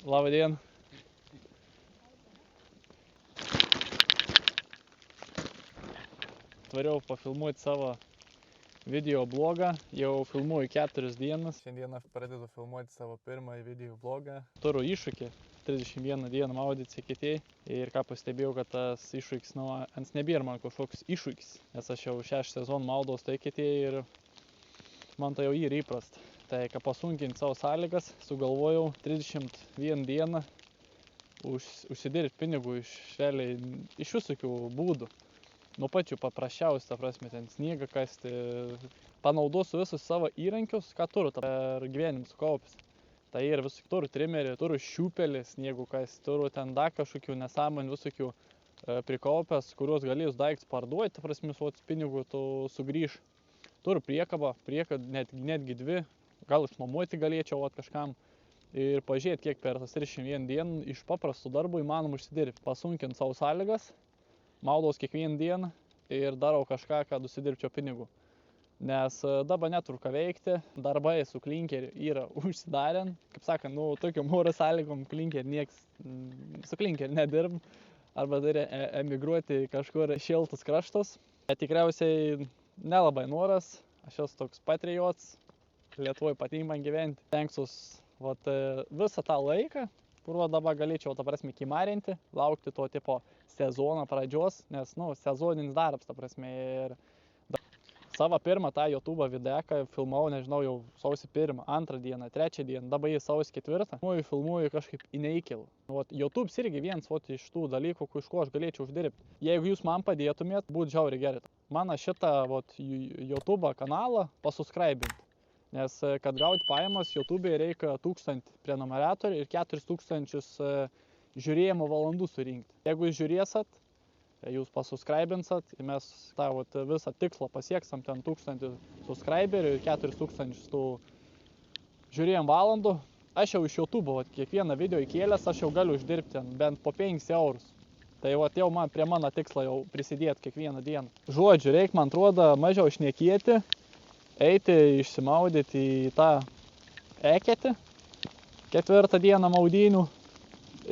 Labą dieną. Tvariau pafilmuoti savo video blogą. Jau filmuoju 4 dienas. Šiandieną pradedu filmuoti savo pirmąjį video blogą. Turiu iššūkį 31 dieną maudytis eketėj. Ir ką pastebėjau, kad tas iššūkis, ant nebėra man kažkoks iššūkis. Nes aš jau 6 sezonų maudaus tai eketėj ir man tai jau yra įprasta. Tai ką pasunkinti savo sąlygas, sugalvojau 31 dieną užsidirbti pinigų iš visokių būdų. Nuo pačių paprasčiausių, ta prasme, ten sniegą kasti, panaudosiu visus savo įrankius, ką turiu per gyvenimą sukaupęs. Tai ir visokių turiu trimerį, turiu šiupelį sniegų kasti, turiu ten dar kažkokių nesąmonių visokių prikaupęs, kuriuos galėjus daiktus parduoti, ta prasme, pinigų tu sugrįš. Turiu priekabą, netgi 2, gal išnuomoti galėčiau kažkam. Ir pažiūrėti, kiek per tas 31 dienų iš paprastų darbų įmanoma užsidirbti. Pasunkinti savo sąlygas, maudaus kiekvieną dieną ir darau kažką, kad užsidirbčiau pinigų. Nes dabar neturiu ką veikti, darbai su klinkeriu yra užsidarę. Kaip sakant, tokiom oro sąlygom su klinkeriu nedirb, arba turi emigruoti kažkur šiltus kraštus. Tikriausiai nelabai noras, aš esu toks patriotas, Lietuvoje patinka man gyventi. Stengsiuos visą tą laiką, kuriuo dabar galėčiau, ta prasme, kimarinti, laukti to tipo sezono pradžios, nes, sezoninis darbas, ta prasme, ir savo pirmą tą YouTube videką filmavau, nežinau, jau sausio 1, 2 dieną, 3 dieną, dabar jį sausio 4. Filmuoju kažkaip į neįkilų. YouTube irgi vienas iš tų dalykų, iš ko aš galėčiau uždirbti. Jeigu jūs man padėtumėt, būtų žiauriai gerai. Mano šitą YouTube kanalą pasuskraibinti. Nes kad gauti pajamas, YouTube reikia 1000 prenumeratorių ir 4000 žiūrėjimo valandų surinkti. Jeigu jūs žiūrėsat, jūs pasuskraibinsit, mes tą visą tikslą pasieksim, ten 1000 subscriberių ir 4000 tų žiūrėjimo valandų. Aš jau iš YouTube kiekvieną video įkėlęs, aš jau galiu uždirbti bent po 5 eurus. Tai jau prie mano tikslo jau prisidėti kiekvieną dieną. Žodžiu, reikia, man atrodo, mažiau šnekėti, eiti išsimaudyti į tą eketę 4 dieną maudynių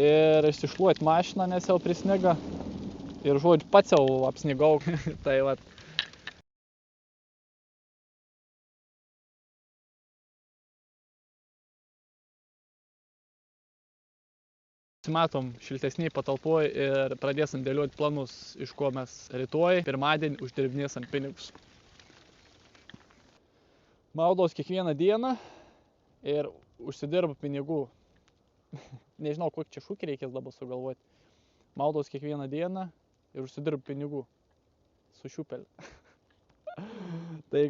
ir išsišluoti mašiną, nes jau prisniga. Ir žodžiu, pats jau apsnigau. Tai Matom šiltesniai patalpoj ir pradėsim dėlioti planus, iš ko mes rytoj, pirmadienį uždirbinėsim pinigus. Maudaus kiekvieną dieną ir užsidirbu pinigų. Nežinau, kokį čia šūkį reikės dabar sugalvoti. Maudaus kiekvieną dieną ir užsidirbu pinigų su šiupeliu. Tai